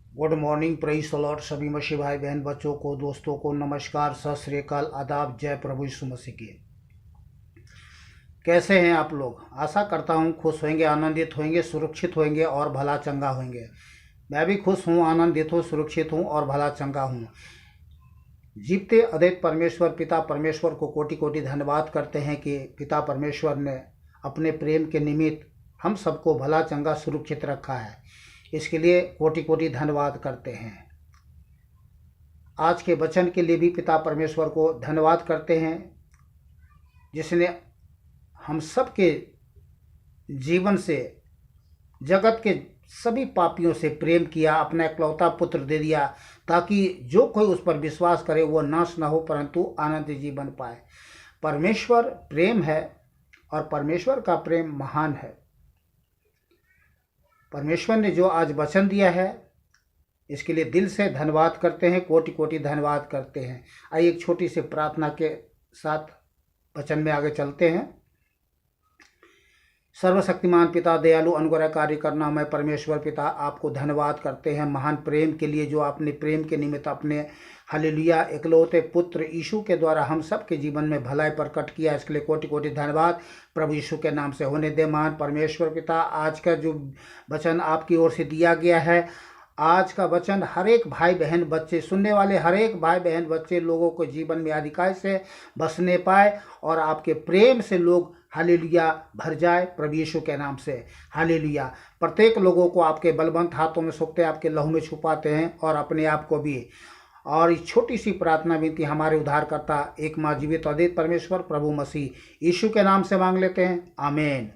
Good morning, praise the Lord. सभी मसीह भाई बहन बच्चों को, दोस्तों को नमस्कार, सत श्री अकाल, आदाब, जय प्रभु यीशु मसीह की। कैसे हैं आप लोग? आशा करता हूं खुश होंगे, आनंदित होंगे, सुरक्षित होंगे और भला चंगा होंगे। मैं भी खुश हूं, आनंदित हूं, सुरक्षित हूं और भला चंगा हूं। जीवते अद्वैत परमेश्वर पिता परमेश्वर को कोटि कोटि धन्यवाद करते हैं कि पिता परमेश्वर ने अपने प्रेम के निमित्त हम सबको भला चंगा सुरक्षित रखा है। इसके लिए कोटि कोटि धन्यवाद करते हैं। आज के वचन के लिए भी पिता परमेश्वर को धन्यवाद करते हैं, जिसने हम सब के जीवन से, जगत के सभी पापियों से प्रेम किया, अपना इकलौता पुत्र दे दिया, ताकि जो कोई उस पर विश्वास करे वो नाश न हो परंतु आनंद जीवन पाए। परमेश्वर प्रेम है और परमेश्वर का प्रेम महान है। परमेश्वर ने जो आज वचन दिया है, इसके लिए दिल से धन्यवाद करते हैं, कोटि कोटि धन्यवाद करते हैं। आइए एक छोटी सी प्रार्थना के साथ वचन में आगे चलते हैं। सर्वशक्तिमान पिता, दयालु अनुग्रहकारी करना मैं परमेश्वर पिता आपको धन्यवाद करते हैं महान प्रेम के लिए, जो आपने प्रेम के निमित्त अपने हालेलुया इकलौते पुत्र यीशु के द्वारा हम सब के जीवन में भलाई प्रकट किया। इसके लिए कोटि कोटि धन्यवाद प्रभु यीशु के नाम से होने दे। महान परमेश्वर पिता, आज का जो वचन आपकी ओर से दिया गया है, आज का वचन हर एक भाई बहन बच्चे, सुनने वाले हर एक भाई बहन बच्चे लोगों को जीवन में अधिकार से बसने पाए और आपके प्रेम से लोग हालेलुया भर जाए प्रभु यीशु के नाम से। हालेलुया। प्रत्येक लोगों को आपके बलवंत हाथों में सौंपते, आपके लहू में छुपाते हैं और अपने आप को भी। और इस छोटी सी प्रार्थना विनती हमारे उद्धारकर्ता एक माँ जीवित अद्वैत परमेश्वर प्रभु मसीह यीशु के नाम से मांग लेते हैं, आमीन।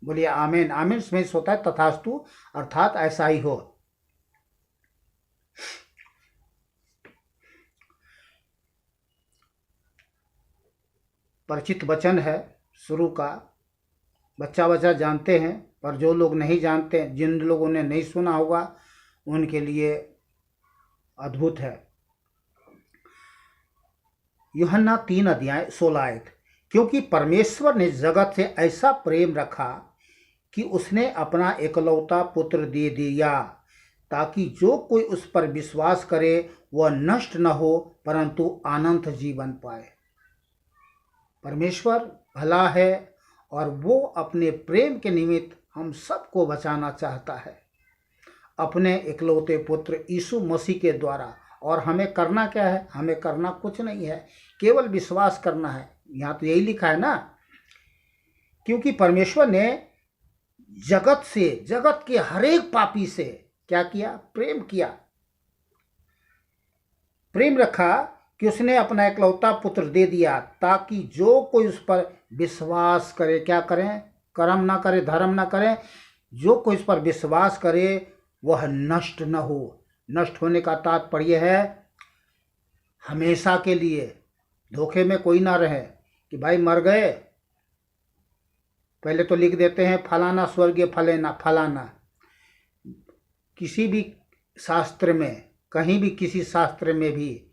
बोलिए आमीन। आमीन में होता है तथास्तु, अर्थात ऐसा ही हो। परिचित वचन है शुरू का, बच्चा जानते हैं, पर जो लोग नहीं जानते, जिन लोगों ने नहीं सुना होगा, उनके लिए अद्भुत है। यूहन्ना 3:16। क्योंकि परमेश्वर ने जगत से ऐसा प्रेम रखा कि उसने अपना एकलौता पुत्र दे दिया, ताकि जो कोई उस पर विश्वास करे वह नष्ट न हो परंतु अनंत जीवन पाए। परमेश्वर भला है और वो अपने प्रेम के निमित्त हम सबको बचाना चाहता है अपने इकलौते पुत्र यीशु मसीह के द्वारा। और हमें करना क्या है? हमें करना कुछ नहीं है, केवल विश्वास करना है। यहाँ तो यही लिखा है ना, क्योंकि परमेश्वर ने जगत से, जगत के हर एक पापी से क्या किया? प्रेम किया। प्रेम रखा कि उसने अपना इकलौता पुत्र दे दिया, ताकि जो कोई उस पर विश्वास करे, क्या करें? कर्म ना करे, धर्म ना करें, जो कोई उस पर विश्वास करे वह नष्ट न हो। नष्ट होने का तात्पर्य है हमेशा के लिए। धोखे में कोई ना रहे कि भाई मर गए, पहले तो लिख देते हैं फलाना स्वर्गीय फलेना फलाना। किसी भी शास्त्र में, कहीं भी किसी शास्त्र में भी,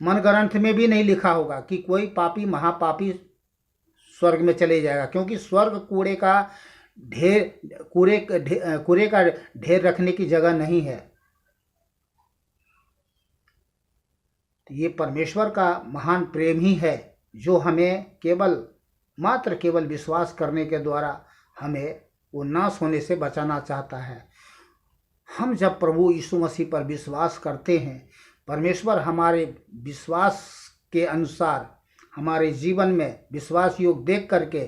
मन ग्रंथ में भी नहीं लिखा होगा कि कोई पापी महापापी स्वर्ग में चले जाएगा, क्योंकि स्वर्ग कूड़े का ढेर रखने की जगह नहीं है। तो ये परमेश्वर का महान प्रेम ही है, जो हमें केवल विश्वास करने के द्वारा हमें वो नाश होने से बचाना चाहता है। हम जब प्रभु यीशु मसीह पर विश्वास करते हैं, परमेश्वर हमारे विश्वास के अनुसार हमारे जीवन में विश्वास योग देख करके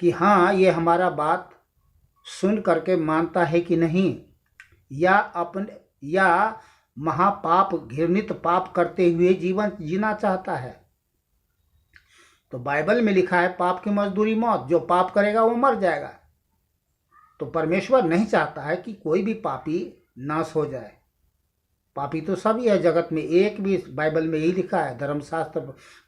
कि हाँ, ये हमारा बात सुन करके मानता है कि नहीं, या महापाप घृणित पाप करते हुए जीवन जीना चाहता है। तो बाइबल में लिखा है पाप की मजदूरी मौत, जो पाप करेगा वो मर जाएगा। तो परमेश्वर नहीं चाहता है कि कोई भी पापी नाश हो जाए। पापी तो सभी है जगत में, एक भी बाइबल में यही लिखा है, धर्मशास्त्र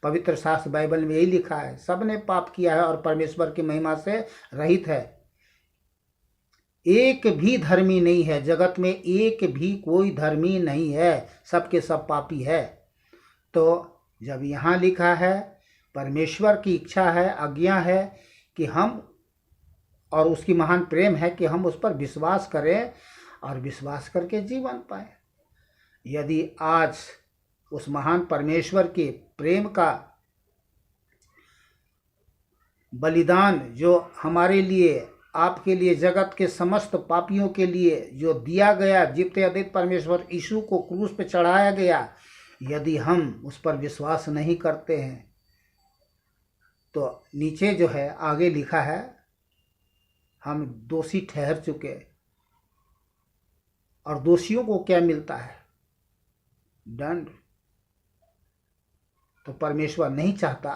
पवित्र शास्त्र बाइबल में यही लिखा है, सब ने पाप किया है और परमेश्वर की महिमा से रहित है। एक भी धर्मी नहीं है जगत में, एक भी कोई धर्मी नहीं है, सबके सब पापी है। तो जब यहाँ लिखा है, परमेश्वर की इच्छा है, आज्ञा है कि हम और उसकी महान प्रेम है कि हम उस पर विश्वास करें और विश्वास करके जीवन पाएं। यदि आज उस महान परमेश्वर के प्रेम का बलिदान जो हमारे लिए, आपके लिए, जगत के समस्त पापियों के लिए जो दिया गया, जीवते अद्वित परमेश्वर यीशु को क्रूस पे चढ़ाया गया, यदि हम उस पर विश्वास नहीं करते हैं तो नीचे जो है आगे लिखा है, हम दोषी ठहर चुके। और दोषियों को क्या मिलता है? दंड। तो परमेश्वर नहीं चाहता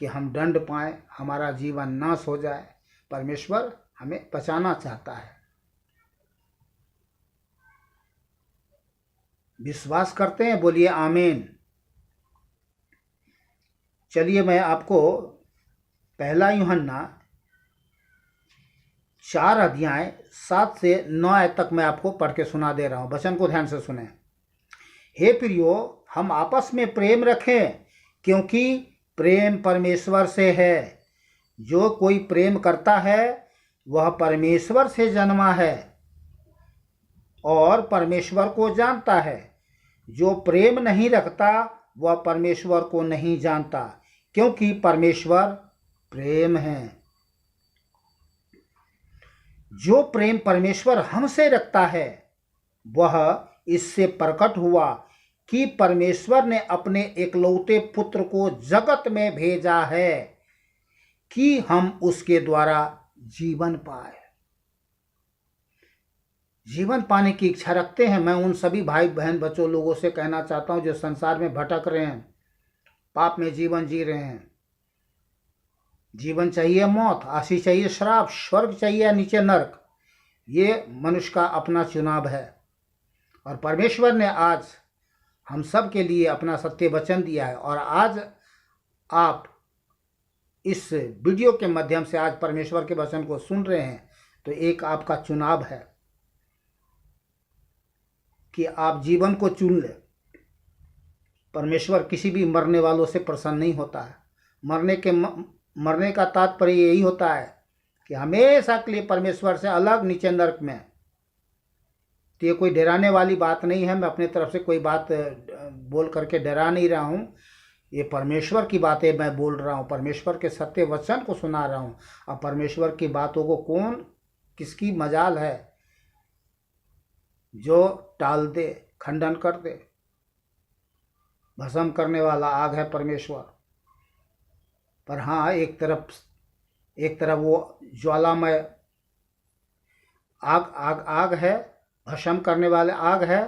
कि हम दंड पाएं, हमारा जीवन नाश हो जाए। परमेश्वर हमें बचाना चाहता है। विश्वास करते हैं? बोलिए आमीन। चलिए मैं आपको पहला यूहन्ना 4 अध्याय 7 से 9 आयत तक मैं आपको पढ़ के सुना दे रहा हूं। वचन को ध्यान से सुने। हे प्रियो, हम आपस में प्रेम रखें, क्योंकि प्रेम परमेश्वर से है। जो कोई प्रेम करता है वह परमेश्वर से जन्मा है और परमेश्वर को जानता है। जो प्रेम नहीं रखता वह परमेश्वर को नहीं जानता, क्योंकि परमेश्वर प्रेम है। जो प्रेम परमेश्वर हमसे रखता है वह इससे प्रकट हुआ कि परमेश्वर ने अपने एकलौते पुत्र को जगत में भेजा है कि हम उसके द्वारा जीवन पाए। जीवन पाने की इच्छा रखते हैं। मैं उन सभी भाई बहन बच्चों लोगों से कहना चाहता हूं जो संसार में भटक रहे हैं, पाप में जीवन जी रहे हैं। जीवन चाहिए मौत, आशीष चाहिए श्राप, स्वर्ग चाहिए या नीचे नरक, ये मनुष्य का अपना चुनाव है। और परमेश्वर ने आज हम सब के लिए अपना सत्य वचन दिया है। और आज आप इस वीडियो के माध्यम से आज परमेश्वर के वचन को सुन रहे हैं, तो एक आपका चुनाव है कि आप जीवन को चुन ले। परमेश्वर किसी भी मरने वालों से प्रसन्न नहीं होता है। मरने का तात्पर्य यही होता है कि हमेशा के लिए परमेश्वर से अलग, नीचे नरक में। तो ये कोई डराने वाली बात नहीं है। मैं अपने तरफ से कोई बात बोल करके डरा नहीं रहा हूँ। ये परमेश्वर की बातें मैं बोल रहा हूँ, परमेश्वर के सत्य वचन को सुना रहा हूँ। अब परमेश्वर की बातों को कौन, किसकी मजाल है जो टाल दे, खंडन कर दे। भस्म करने वाला आग है परमेश्वर। पर हाँ, एक तरफ वो ज्वालामय आग है, भस्म करने वाले आग है,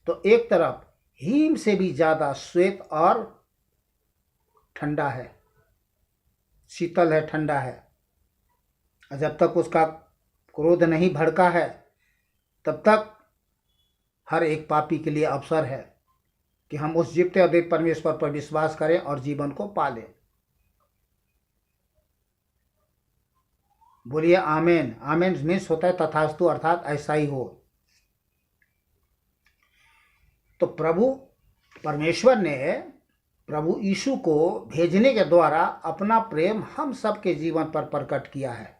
तो एक तरफ हिम से भी ज़्यादा श्वेत और ठंडा है, शीतल है, ठंडा है। और जब तक उसका क्रोध नहीं भड़का है तब तक हर एक पापी के लिए अवसर है कि हम उस जीवते अद्वित परमेश्वर पर विश्वास करें और जीवन को पालें। बोलिए आमीन। आमीन मीन्स होता है तथास्तु, अर्थात ऐसा ही हो। तो परमेश्वर ने प्रभु यीशु को भेजने के द्वारा अपना प्रेम हम सबके जीवन पर प्रकट किया है।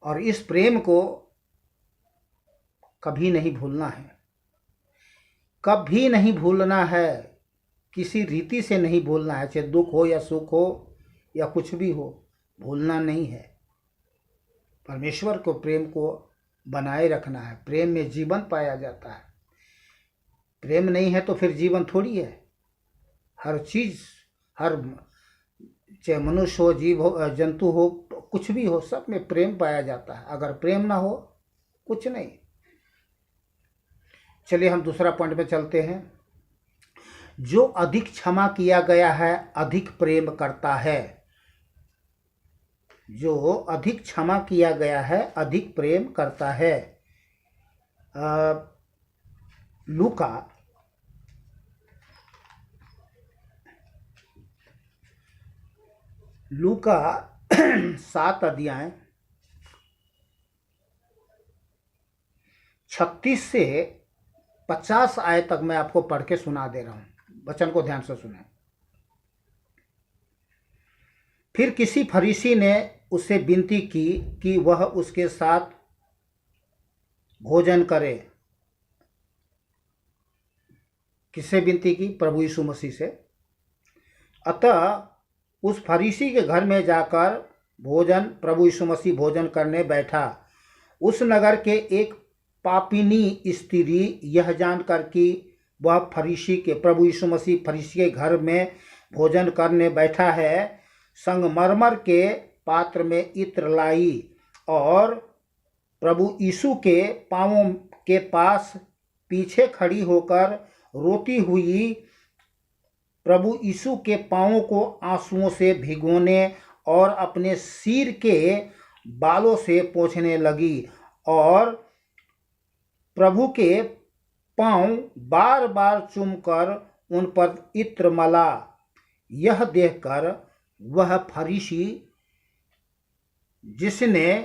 और इस प्रेम को कभी नहीं भूलना है, कभी नहीं भूलना है, किसी रीति से नहीं भूलना है। चाहे दुख हो या सुख हो या कुछ भी हो, भूलना नहीं है। परमेश्वर को प्रेम को बनाए रखना है। प्रेम में जीवन पाया जाता है। प्रेम नहीं है तो फिर जीवन थोड़ी है। हर चीज़, चाहे मनुष्य हो, जीव हो, जंतु हो, कुछ भी हो, सब में प्रेम पाया जाता है। अगर प्रेम ना हो, कुछ नहीं। चलिए हम दूसरा पॉइंट में चलते हैं। जो अधिक क्षमा किया गया है अधिक प्रेम करता है। जो अधिक क्षमा किया गया है अधिक प्रेम करता है। लूका 7 अध्याय 36 से 50 आयत तक मैं आपको पढ़ के सुना दे रहा हूं। वचन को ध्यान से सुने। फिर किसी फरीसी ने उससे विनती की कि वह उसके साथ भोजन करे। किससे विनती की? प्रभु यीशु मसीह से। अतः उस फरीसी के घर में जाकर प्रभु यीशु मसीह भोजन करने बैठा। उस नगर के एक पापिनी स्त्री यह जानकर कि वह प्रभु यीशु मसीह फरीसी के घर में भोजन करने बैठा है, संगमरमर के पात्र में इत्र लाई और प्रभु यीशु के पांवों के पास पीछे खड़ी होकर रोती हुई प्रभु यीशु के पांवों को आंसुओं से भिगोने और अपने सिर के बालों से पोंछने लगी और प्रभु के पांव बार बार चूमकर उन पर इत्र मला। यह देखकर वह फरीसी जिसने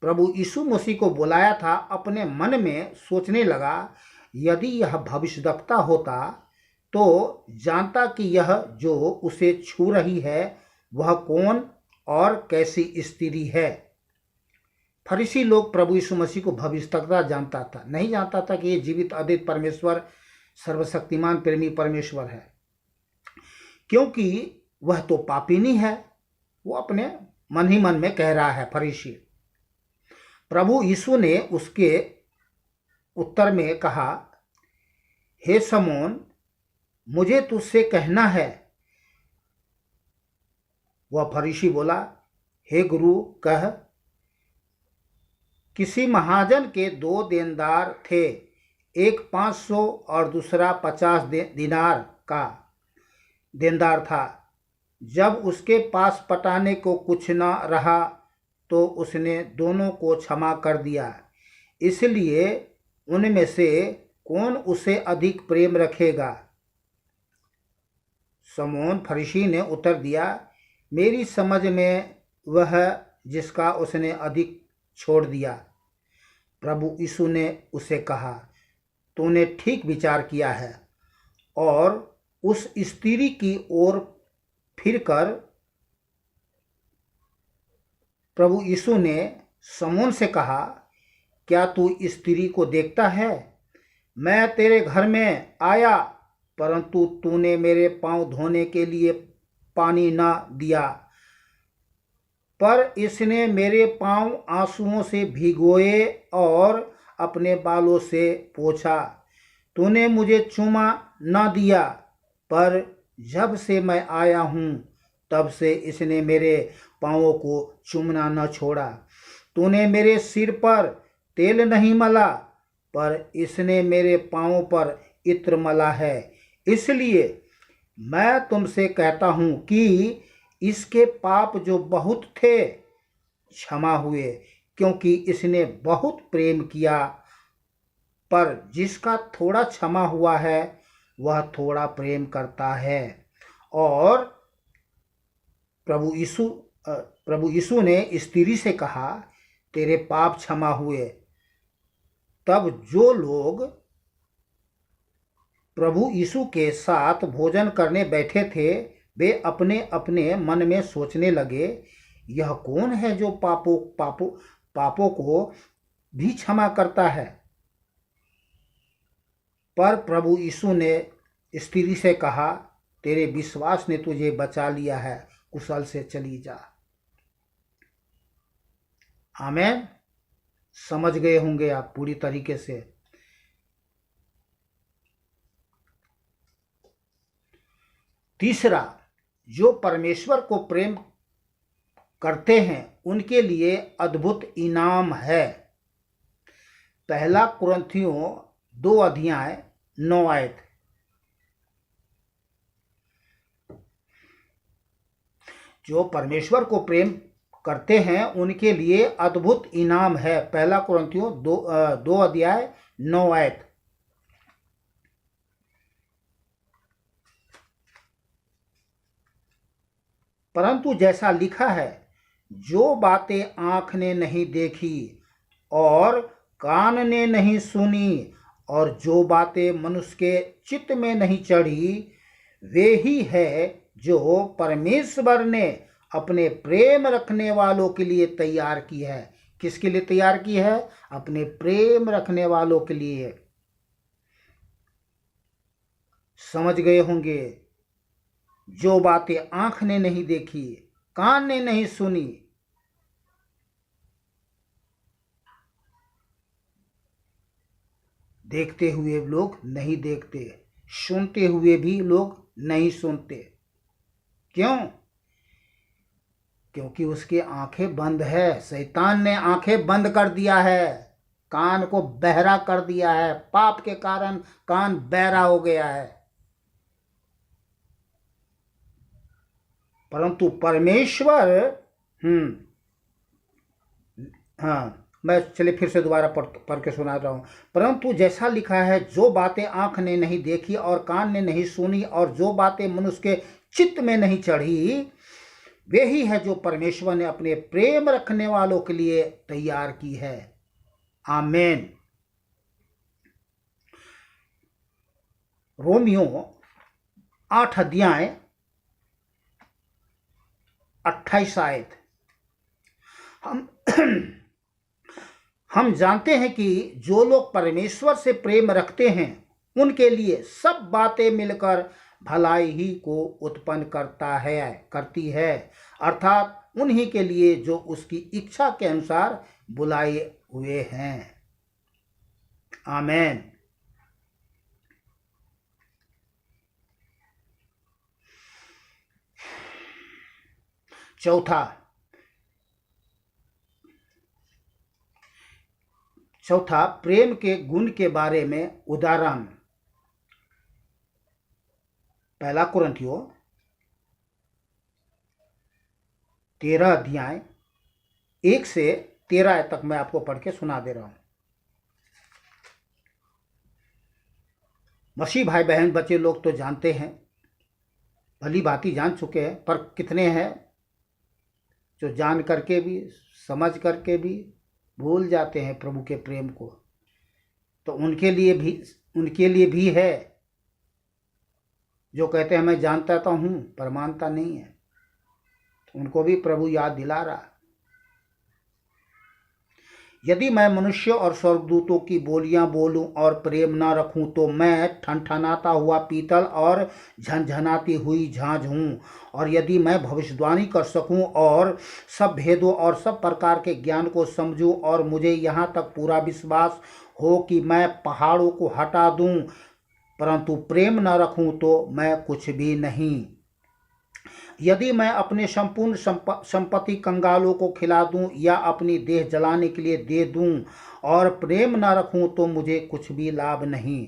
प्रभु यीशु मसीह को बुलाया था अपने मन में सोचने लगा, यदि यह भविष्यद्वक्ता होता तो जानता कि यह जो उसे छू रही है वह कौन और कैसी स्त्री है। फरीसी लोग प्रभु यीशु मसीह को भविष्यद्वक्ता जानता था, नहीं जानता था कि ये जीवित अद्वित परमेश्वर सर्वशक्तिमान प्रेमी परमेश्वर है, क्योंकि वह तो पापिनी है। वो अपने मन ही मन में कह रहा है फरीसी। प्रभु यीशु ने उसके उत्तर में कहा, हे शमौन, मुझे तुझसे कहना है। वह फरीसी बोला, हे गुरु कह। किसी महाजन के 2 देनदार थे, एक 500 और दूसरा 50 दिनार का देनदार था। जब उसके पास पटाने को कुछ न रहा तो उसने दोनों को क्षमा कर दिया। इसलिए उनमें से कौन उसे अधिक प्रेम रखेगा? शमौन फरीसी ने उत्तर दिया, मेरी समझ में वह जिसका उसने अधिक छोड़ दिया। प्रभु यीशु ने उसे कहा, तूने ठीक विचार किया है। और उस स्त्री की ओर फिरकर प्रभु यीशु ने शमौन से कहा, क्या तू स्त्री को देखता है? मैं तेरे घर में आया, परंतु तूने मेरे पांव धोने के लिए पानी न दिया, पर इसने मेरे पांव आंसुओं से भिगोए और अपने बालों से पोंछा। तूने मुझे चूमा न दिया, पर जब से मैं आया हूँ तब से इसने मेरे पांवों को चूमना न छोड़ा। तूने मेरे सिर पर तेल नहीं मला, पर इसने मेरे पांवों पर इत्र मला है। इसलिए मैं तुमसे कहता हूँ कि इसके पाप जो बहुत थे क्षमा हुए, क्योंकि इसने बहुत प्रेम किया। पर जिसका थोड़ा क्षमा हुआ है वह थोड़ा प्रेम करता है। और प्रभु यीशु ने स्त्री से कहा, तेरे पाप क्षमा हुए। तब जो लोग प्रभु यीशु के साथ भोजन करने बैठे थे वे अपने अपने मन में सोचने लगे, यह कौन है जो पापों को भी क्षमा करता है? पर प्रभु यीशु ने स्त्री से कहा, तेरे विश्वास ने तुझे बचा लिया है, कुशल से चली जा। आमीन। समझ गए होंगे आप पूरी तरीके से। तीसरा, जो परमेश्वर को प्रेम करते हैं उनके लिए अद्भुत इनाम है। 1 कुरिन्थियों 2 अध्याय 9 आयत। जो परमेश्वर को प्रेम करते हैं उनके लिए अद्भुत इनाम है। 1 कुरिन्थियों 2 अध्याय 9 आयत। परंतु जैसा लिखा है, जो बातें आँख ने नहीं देखी और कान ने नहीं सुनी और जो बातें मनुष्य के चित्त में नहीं चढ़ी, वे ही है जो परमेश्वर ने अपने प्रेम रखने वालों के लिए तैयार की है। किसके लिए तैयार की है? अपने प्रेम रखने वालों के लिए। समझ गए होंगे, जो बातें आंख ने नहीं देखी, कान ने नहीं सुनी, देखते हुए लोग नहीं देखते, सुनते हुए भी लोग नहीं सुनते। क्यों? क्योंकि उसकी आंखें बंद है। शैतान ने आंखें बंद कर दिया है, कान को बहरा कर दिया है। पाप के कारण कान बहरा हो गया है। परंतु परमेश्वर हाँ, मैं चलिए फिर से दोबारा पढ़ के सुना रहा हूँ। परंतु जैसा लिखा है, जो बातें आंख ने नहीं देखी और कान ने नहीं सुनी और जो बातें मनुष्य के चित्त में नहीं चढ़ी, वे ही है जो परमेश्वर ने अपने प्रेम रखने वालों के लिए तैयार की है। आमीन। रोमियो 8 अध्याय 28 आयत। हम जानते हैं कि जो लोग परमेश्वर से प्रेम रखते हैं उनके लिए सब बातें मिलकर भलाई ही को उत्पन्न करती है, अर्थात उन्हीं के लिए जो उसकी इच्छा के अनुसार बुलाए हुए हैं। आमीन। चौथा, प्रेम के गुण के बारे में उदाहरण। 1 कुरिन्थियों 13 अध्याय 1 से 13 तक मैं आपको पढ़ के सुना दे रहा हूं। मसीह भाई बहन बच्चे लोग तो जानते हैं, भली भांति जान चुके हैं, पर कितने हैं जो जान करके भी, समझ करके भी भूल जाते हैं प्रभु के प्रेम को। तो उनके लिए भी है जो कहते हैं मैं जानता तो हूं पर मानता नहीं है। तो उनको भी प्रभु याद दिला रहा। यदि मैं मनुष्य और स्वर्गदूतों की बोलियां बोलूं और प्रेम न रखूं तो मैं ठनठनाता हुआ पीतल और झनझनाती हुई झांझ हूं। और यदि मैं भविष्यवाणी कर सकूं और सब भेदों और सब प्रकार के ज्ञान को समझूं और मुझे यहाँ तक पूरा विश्वास हो कि मैं पहाड़ों को हटा दूं, परंतु प्रेम न रखूं तो मैं कुछ भी नहीं। यदि मैं अपने संपूर्ण संपत्ति कंगालों को खिला दूं या अपनी देह जलाने के लिए दे दूं और प्रेम न रखूं तो मुझे कुछ भी लाभ नहीं।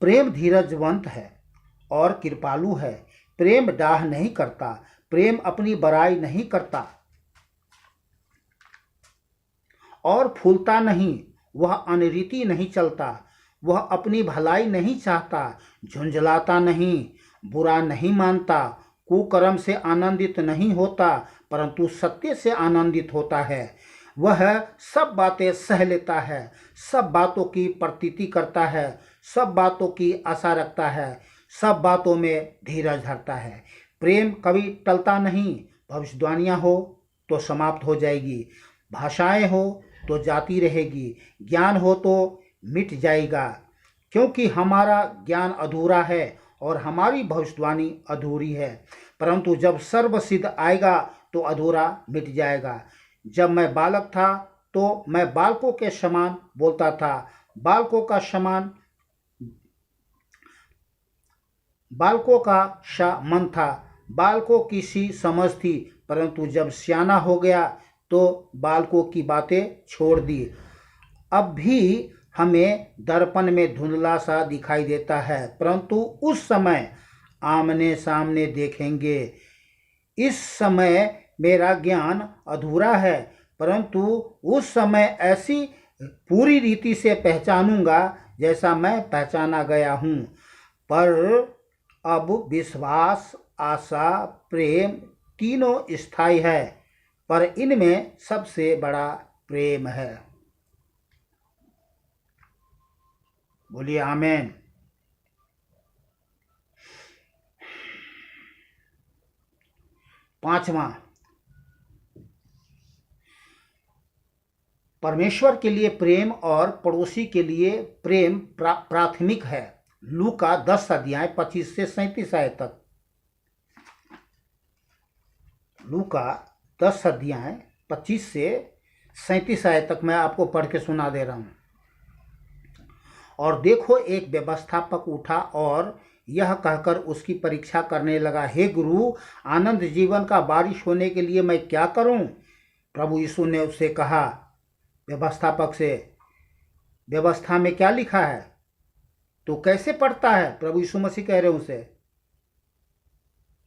प्रेम धीरजवंत है और कृपालु है। प्रेम डाह नहीं करता, प्रेम अपनी बड़ाई नहीं करता और फूलता नहीं। वह अनरीति नहीं चलता, वह अपनी भलाई नहीं चाहता, झुंझलाता नहीं, बुरा नहीं मानता, कुकर्म से आनंदित नहीं होता, परंतु सत्य से आनंदित होता है। वह सब बातें सह लेता है, सब बातों की प्रतीति करता है, सब बातों की आशा रखता है, सब बातों में धीरज धरता है। प्रेम कभी टलता नहीं। भविष्यवाणियाँ हो तो समाप्त हो जाएगी, भाषाएं हो तो जाती रहेगी, ज्ञान हो तो मिट जाएगा, क्योंकि हमारा ज्ञान अधूरा है और हमारी भविष्यवाणी अधूरी है। परंतु जब सर्वसिद्ध आएगा तो अधूरा मिट जाएगा। जब मैं बालक था तो मैं बालकों के समान बोलता था, बालकों का सा मन था, बालकों की सी समझ थी, परंतु जब सियाना हो गया तो बालकों की बातें छोड़ दी। अब भी हमें दर्पण में धुंधला सा दिखाई देता है, परंतु उस समय आमने सामने देखेंगे। इस समय मेरा ज्ञान अधूरा है, परंतु उस समय ऐसी पूरी रीति से पहचानूंगा जैसा मैं पहचाना गया हूँ। पर अब विश्वास, आशा, प्रेम तीनों स्थायी है, पर इनमें सबसे बड़ा प्रेम है। बोलिए आमीन। 5वां, परमेश्वर के लिए प्रेम और पड़ोसी के लिए प्रेम प्राथमिक है। लूका 10 अध्याय 25 से 37 आयत तक। लूका 10 अध्याय 25 से 37 आयत तक मैं आपको पढ़ के सुना दे रहा हूँ। और देखो, एक व्यवस्थापक उठा और यह कहकर उसकी परीक्षा करने लगा, हे गुरु, आनंद जीवन का वारिस होने के लिए मैं क्या करूं? प्रभु यीशु ने उससे कहा, व्यवस्थापक से, व्यवस्था में क्या लिखा है? तू कैसे पढ़ता है? प्रभु यीशु मसीह कह रहे उसे।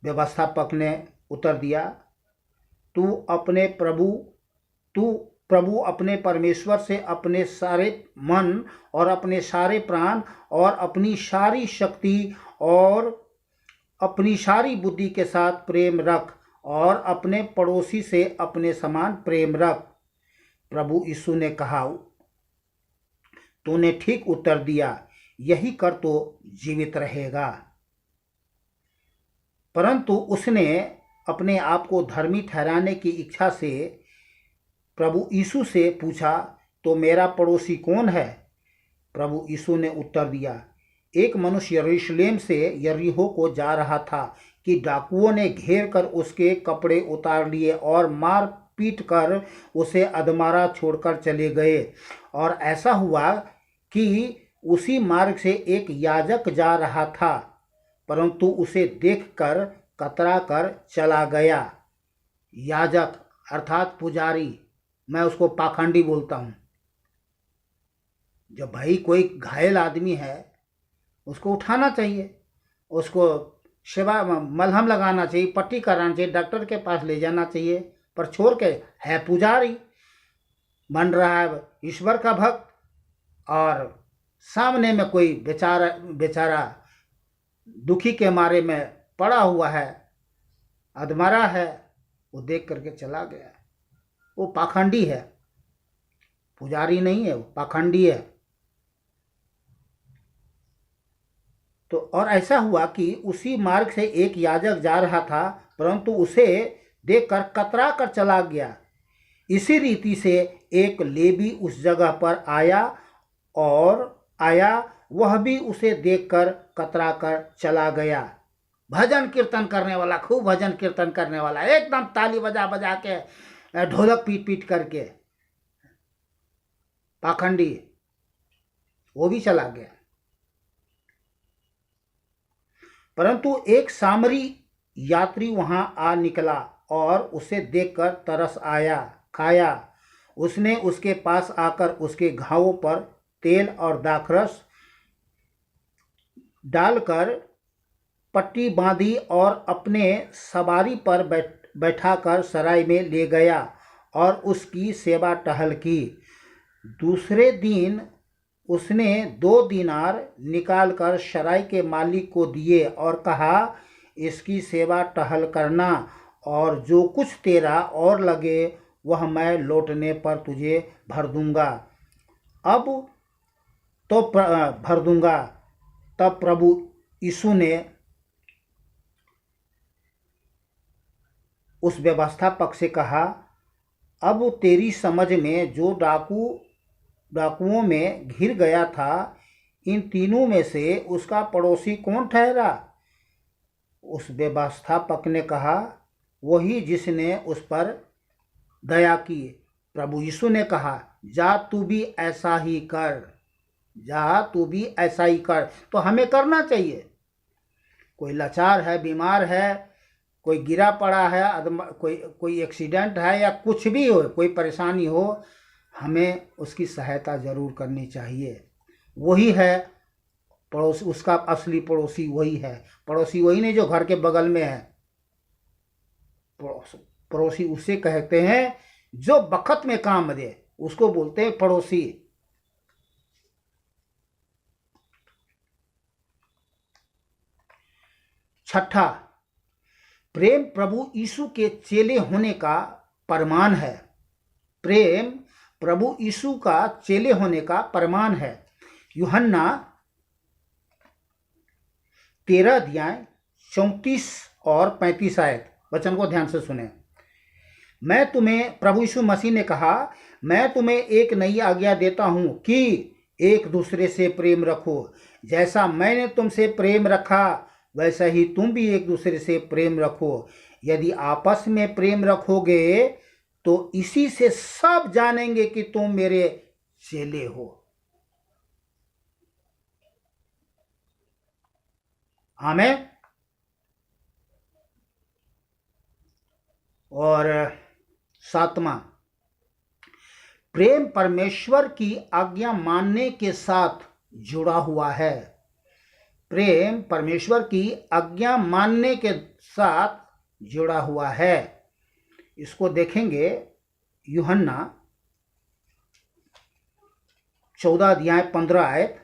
व्यवस्थापक ने उत्तर दिया, तू प्रभु अपने परमेश्वर से अपने सारे मन और अपने सारे प्राण और अपनी सारी शक्ति और अपनी सारी बुद्धि के साथ प्रेम रख और अपने पड़ोसी से अपने समान प्रेम रख। प्रभु यीशु ने कहा, तूने ठीक उत्तर दिया, यही कर तो जीवित रहेगा। परंतु उसने अपने आप को धर्मी ठहराने की इच्छा से प्रभु यीशु से पूछा, तो मेरा पड़ोसी कौन है? प्रभु यीशु ने उत्तर दिया, एक मनुष्य यरूशलेम से यरीहो को जा रहा था कि डाकुओं ने घेर कर उसके कपड़े उतार लिए और मार पीट कर उसे अधमरा छोड़कर चले गए। और ऐसा हुआ कि उसी मार्ग से एक याजक जा रहा था, परंतु उसे देखकर कतरा कर चला गया। याजक अर्थात पुजारी, मैं उसको पाखंडी बोलता हूँ। जब भाई कोई घायल आदमी है, उसको उठाना चाहिए, उसको सेवा मलहम लगाना चाहिए, पट्टी कराना चाहिए, डॉक्टर के पास ले जाना चाहिए। पर छोड़ के है पुजारी, बन रहा है ईश्वर का भक्त, और सामने में कोई बेचारा दुखी के मारे में पड़ा हुआ है, अधमरा है, वो देख करके चला गया। वो पाखंडी है, पुजारी नहीं है, वो पाखंडी है। तो और ऐसा हुआ कि उसी मार्ग से एक याजक जा रहा था, परंतु उसे देखकर कतरा कर चला गया। इसी रीति से एक लेवी उस जगह पर आया, वह भी उसे देखकर कतरा कर चला गया। भजन कीर्तन करने वाला, खूब भजन कीर्तन करने वाला, एकदम ताली बजा बजा के, ढोलक पीट पीट करके, पाखंडी, वो भी चला गया। परंतु एक सामरी यात्री वहां आ निकला और उसे देखकर तरस खाया। उसने उसके पास आकर उसके घावों पर तेल और दाखरस डालकर पट्टी बांधी और अपने सवारी पर बैठाकर सराय में ले गया और उसकी सेवा टहल की। दूसरे दिन उसने 2 दीनार निकालकर सराय के मालिक को दिए और कहा, इसकी सेवा टहल करना, और जो कुछ तेरा और लगे वह मैं लौटने पर तुझे भर दूंगा। तब प्रभु यीशु ने उस व्यवस्थापक से कहा, अब तेरी समझ में जो डाकुओं में घिर गया था, इन तीनों में से उसका पड़ोसी कौन ठहरा? उस व्यवस्थापक ने कहा, वही जिसने उस पर दया की। प्रभु यीशु ने कहा, जा तू भी ऐसा ही कर, जा तू भी ऐसा ही कर। तो हमें करना चाहिए। कोई लाचार है, बीमार है, कोई गिरा पड़ा है, कोई एक्सीडेंट है, या कुछ भी हो, कोई परेशानी हो, हमें उसकी सहायता जरूर करनी चाहिए। वही है पड़ोसी, उसका असली पड़ोसी वही है। पड़ोसी वही नहीं जो घर के बगल में है। पड़ोसी उसे कहते हैं जो बखत में काम दे, उसको बोलते हैं पड़ोसी। छठा, प्रेम प्रभु यीशु के चेले होने का प्रमाण है। प्रेम प्रभु यीशु का चेले होने का प्रमाण है। यूहन्ना 13 अध्याय 34 और 35 आयत वचन को ध्यान से सुने। मैं तुम्हें, प्रभु यीशु मसीह ने कहा, मैं तुम्हें एक नई आज्ञा देता हूं कि एक दूसरे से प्रेम रखो। जैसा मैंने तुमसे प्रेम रखा वैसा ही तुम भी एक दूसरे से प्रेम रखो। यदि आपस में प्रेम रखोगे तो इसी से सब जानेंगे कि तुम मेरे चेले हो। आमीन। और सातवां, प्रेम परमेश्वर की आज्ञा मानने के साथ जुड़ा हुआ है। प्रेम परमेश्वर की आज्ञा मानने के साथ जुड़ा हुआ है। इसको देखेंगे यूहन्ना 14 अध्याय 15 आयत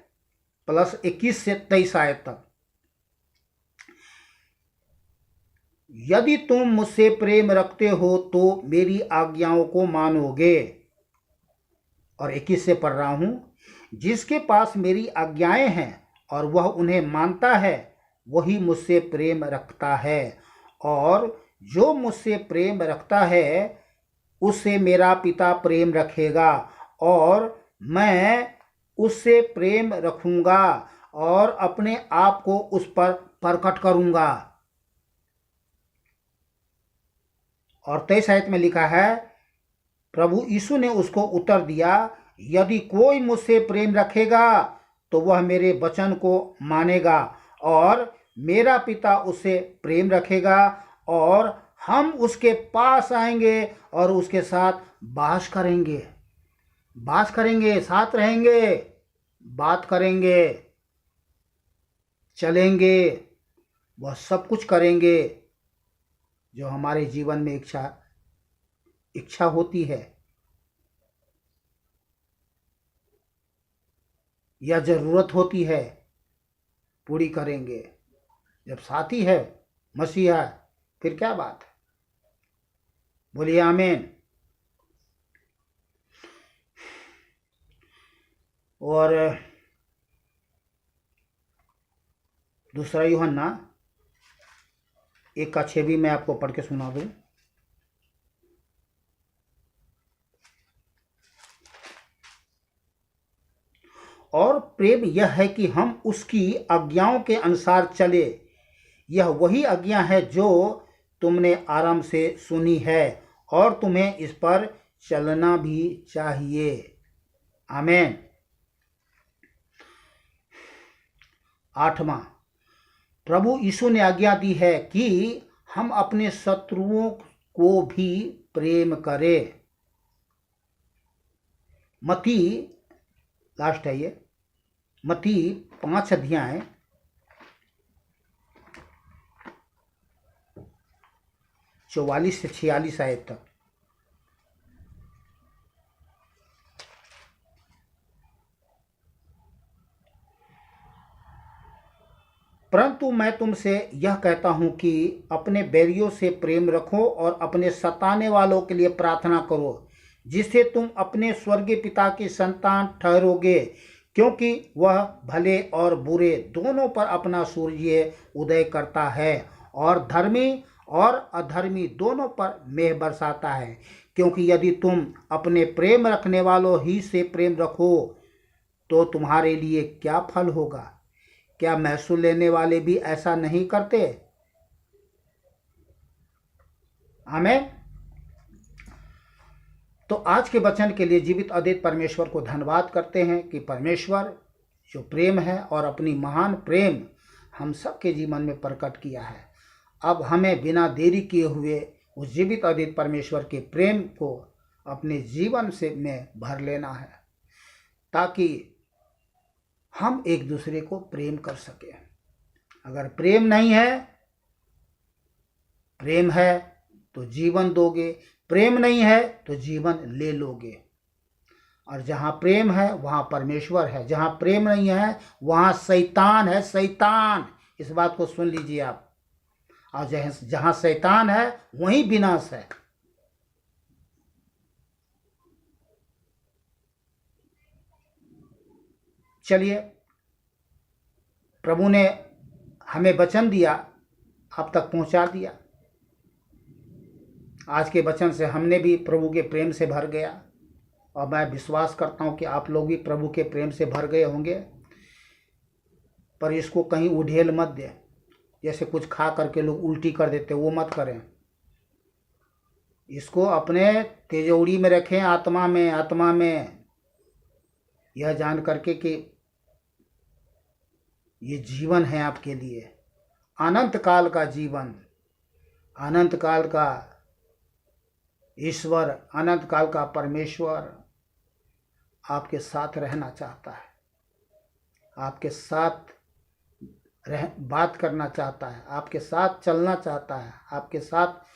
प्लस 21 से 23 आयत तक। यदि तुम मुझसे प्रेम रखते हो तो मेरी आज्ञाओं को मानोगे। और 21 से पढ़ रहा हूं, जिसके पास मेरी आज्ञाएं हैं और वह उन्हें मानता है वही मुझसे प्रेम रखता है, और जो मुझसे प्रेम रखता है उससे मेरा पिता प्रेम रखेगा, और मैं उससे प्रेम रखूंगा और अपने आप को उस पर प्रकट करूंगा। और 23 आयत में लिखा है, प्रभु यीशु ने उसको उत्तर दिया, यदि कोई मुझसे प्रेम रखेगा तो वह मेरे वचन को मानेगा, और मेरा पिता उससे प्रेम रखेगा, और हम उसके पास आएंगे और उसके साथ बात करेंगे, साथ रहेंगे, बात करेंगे, चलेंगे, वह सब कुछ करेंगे जो हमारे जीवन में इच्छा होती है या जरूरत होती है, पूरी करेंगे। जब साथी है मसीहा, फिर क्या बात है। बोलिए आमीन। और दूसरा यूहन्ना 1:6 भी मैं आपको पढ़ के सुना दूं। और प्रेम यह है कि हम उसकी आज्ञाओं के अनुसार चले। यह वही आज्ञा है जो तुमने आरंभ से सुनी है, और तुम्हें इस पर चलना भी चाहिए। आमीन। 8वां, प्रभु यीशु ने आज्ञा दी है कि हम अपने शत्रुओं को भी प्रेम करें। मत्ती, लास्ट है ये, मत्ती 5 अध्याय 44 से 46 आयत तक। परंतु मैं तुमसे यह कहता हूं कि अपने बैरियों से प्रेम रखो और अपने सताने वालों के लिए प्रार्थना करो, जिससे तुम अपने स्वर्गीय पिता की संतान ठहरोगे, क्योंकि वह भले और बुरे दोनों पर अपना सूर्य उदय करता है और धर्मी और अधर्मी दोनों पर मेघ बरसाता है। क्योंकि यदि तुम अपने प्रेम रखने वालों ही से प्रेम रखो तो तुम्हारे लिए क्या फल होगा? क्या महसूल लेने वाले भी ऐसा नहीं करते? आमीन। तो आज के वचन के लिए जीवित अद्वित परमेश्वर को धन्यवाद करते हैं कि परमेश्वर जो प्रेम है और अपनी महान प्रेम हम सबके जीवन में प्रकट किया है। अब हमें बिना देरी किए हुए उस जीवित अद्वित परमेश्वर के प्रेम को अपने जीवन से में भर लेना है, ताकि हम एक दूसरे को प्रेम कर सकें। अगर प्रेम नहीं है, प्रेम है तो जीवन दोगे, प्रेम नहीं है तो जीवन ले लोगे। और जहाँ प्रेम है वहाँ परमेश्वर है, जहाँ प्रेम नहीं है वहाँ शैतान है, शैतान। इस बात को सुन लीजिए आप। और जहाँ शैतान है वहीं विनाश है। चलिए, प्रभु ने हमें वचन दिया, आप तक पहुंचा दिया। आज के वचन से हमने भी प्रभु के प्रेम से भर गया, और मैं विश्वास करता हूँ कि आप लोग भी प्रभु के प्रेम से भर गए होंगे। पर इसको कहीं उधेल मत दे, जैसे कुछ खा करके लोग उल्टी कर देते, वो मत करें। इसको अपने तिजोरी में रखें, आत्मा में यह जान करके कि ये जीवन है आपके लिए, अनंत काल का जीवन, अनंत काल का ईश्वर, अनंत काल का परमेश्वर आपके साथ रहना चाहता है, आपके साथ बात करना चाहता है, आपके साथ चलना चाहता है, आपके साथ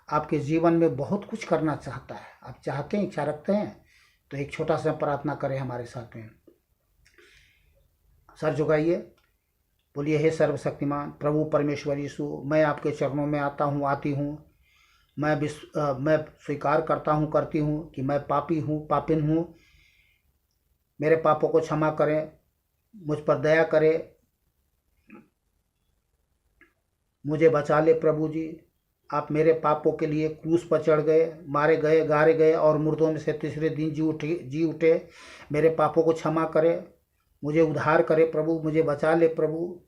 आपके जीवन में बहुत कुछ करना चाहता है। आप चाहते हैं, इच्छा रखते हैं, तो एक छोटा सा प्रार्थना करें हमारे साथ में। सर झुकाइए, बोलिए, हे सर्वशक्तिमान प्रभु परमेश्वर यीशु, मैं आपके चरणों में आता हूँ, आती हूँ। मैं स्वीकार करता हूँ, करती हूँ कि मैं पापी हूँ, पापिन हूँ। मेरे पापों को क्षमा करें, मुझ पर दया करें, मुझे बचा ले प्रभु जी। आप मेरे पापों के लिए क्रूस पर चढ़ गए, मारे गए, गाड़े गए और मुर्दों में से तीसरे दिन जी उठे। मेरे पापों को क्षमा करें, मुझे उद्धार करे प्रभु, मुझे बचा ले प्रभु।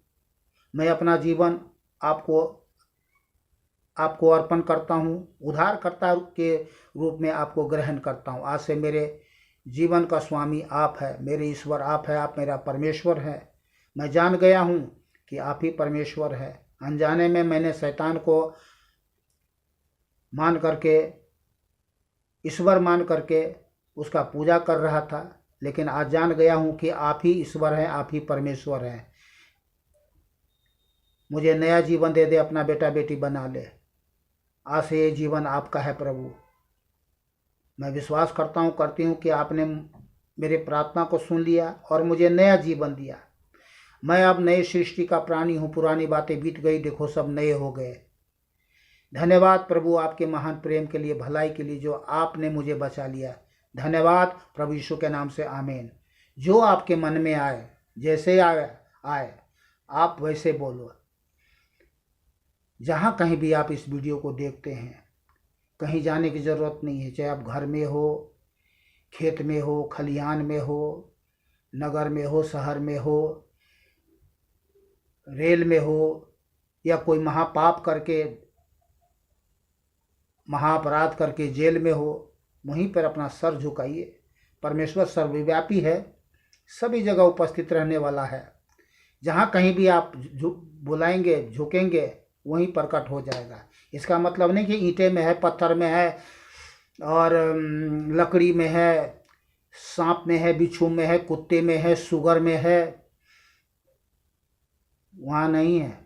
मैं अपना जीवन आपको अर्पण करता हूँ, उद्धारकर्ता के रूप में आपको ग्रहण करता हूँ। आज से मेरे जीवन का स्वामी आप है, मेरे ईश्वर आप है, आप मेरा परमेश्वर है। मैं जान गया हूँ कि आप ही परमेश्वर है। अनजाने में मैंने शैतान को मान करके, ईश्वर मान करके उसका पूजा कर रहा था, लेकिन आज जान गया हूँ कि आप ही ईश्वर हैं, आप ही परमेश्वर हैं। मुझे नया जीवन दे दे, अपना बेटा बेटी बना ले। आज से ये जीवन आपका है प्रभु। मैं विश्वास करता हूँ, करती हूँ कि आपने मेरे प्रार्थना को सुन लिया और मुझे नया जीवन दिया। मैं अब नई सृष्टि का प्राणी हूँ, पुरानी बातें बीत गई, देखो सब नए हो गए। धन्यवाद प्रभु आपके महान प्रेम के लिए, भलाई के लिए, जो आपने मुझे बचा लिया। धन्यवाद प्रभु यीशु के नाम से, आमीन। जो आपके मन में आए, जैसे आए आप वैसे बोलो। जहाँ कहीं भी आप इस वीडियो को देखते हैं, कहीं जाने की ज़रूरत नहीं है। चाहे आप घर में हो, खेत में हो, खलिहान में हो, नगर में हो, शहर में हो, रेल में हो, या कोई महापाप करके, महाअपराध करके जेल में हो, वहीं पर अपना सर झुकाइए। परमेश्वर सर्वव्यापी है, सभी जगह उपस्थित रहने वाला है। जहाँ कहीं भी आप बुलाएंगे, झुकेंगे, वहीं प्रकट हो जाएगा। इसका मतलब नहीं कि ईंटे में है, पत्थर में है, और लकड़ी में है, सांप में है, बिच्छू में है, कुत्ते में है, सुगर में है, वहाँ नहीं है।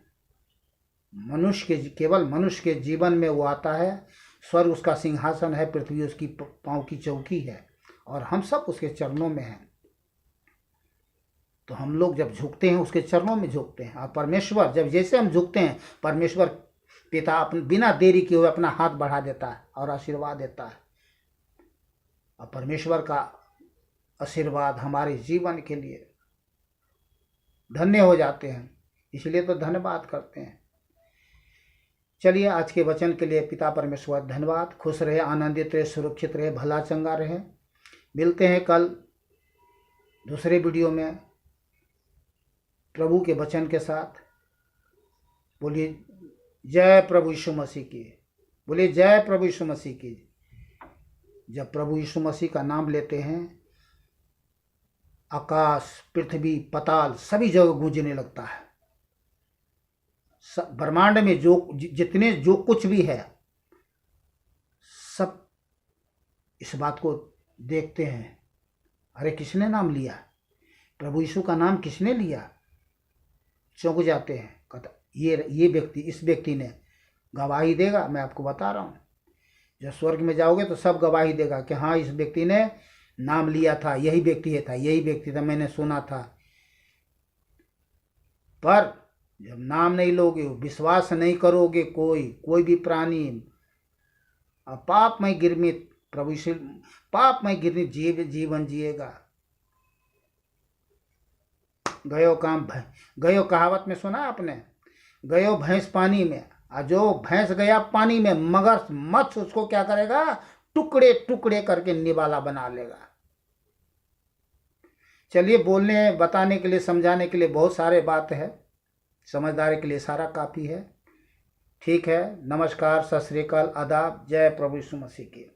केवल मनुष्य के जीवन में वो आता है। स्वर्ग उसका सिंहासन है, पृथ्वी उसकी पाँव की चौकी है, और हम सब उसके चरणों में हैं। तो हम लोग जब झुकते हैं, उसके चरणों में झुकते हैं। और परमेश्वर जब जैसे हम झुकते हैं, परमेश्वर पिता अपने बिना देरी किए हुए अपना हाथ बढ़ा देता है और आशीर्वाद देता है। और परमेश्वर का आशीर्वाद हमारे जीवन के लिए धन्य हो जाते हैं, इसलिए तो धन्यवाद करते हैं। चलिए, आज के वचन के लिए पिता परमेश्वर धन्यवाद। खुश रहे, आनंदित रहे, सुरक्षित रहे, भला चंगा रहे। मिलते हैं कल दूसरे वीडियो में प्रभु के वचन के साथ। बोलिए जय प्रभु यीशु मसीह की, बोलिए जय प्रभु यीशु मसीह की। जब प्रभु यीशु मसीह का नाम लेते हैं, आकाश, पृथ्वी, पाताल सभी जगह गूंजने लगता है। ब्रह्मांड में जो कुछ भी है, सब इस बात को देखते हैं। अरे किसने नाम लिया? प्रभु यीशु का नाम किसने लिया? चौंक जाते हैं। कहता ये व्यक्ति, इस व्यक्ति ने गवाही देगा। मैं आपको बता रहा हूँ, जब स्वर्ग में जाओगे तो सब गवाही देगा कि हाँ, इस व्यक्ति ने नाम लिया था, यही व्यक्ति था, मैंने सुना था। पर जब नाम नहीं लोगे, विश्वास नहीं करोगे, कोई भी प्राणी पापमय गिरमित, प्रभु से पापमय गिरमित जीवन जिएगा। गयो कहावत में सुना आपने? गयो भैंस पानी में, और जो भैंस गया पानी में, मगर मत्स्य उसको क्या करेगा, टुकड़े टुकड़े करके निवाला बना लेगा। चलिए, बोलने बताने के लिए समझाने के लिए बहुत सारे बात है, समझदारी के लिए सारा काफ़ी है। ठीक है, नमस्कार, सत श्री अकाल, आदाब, जय प्रभु यीशु मसीह की।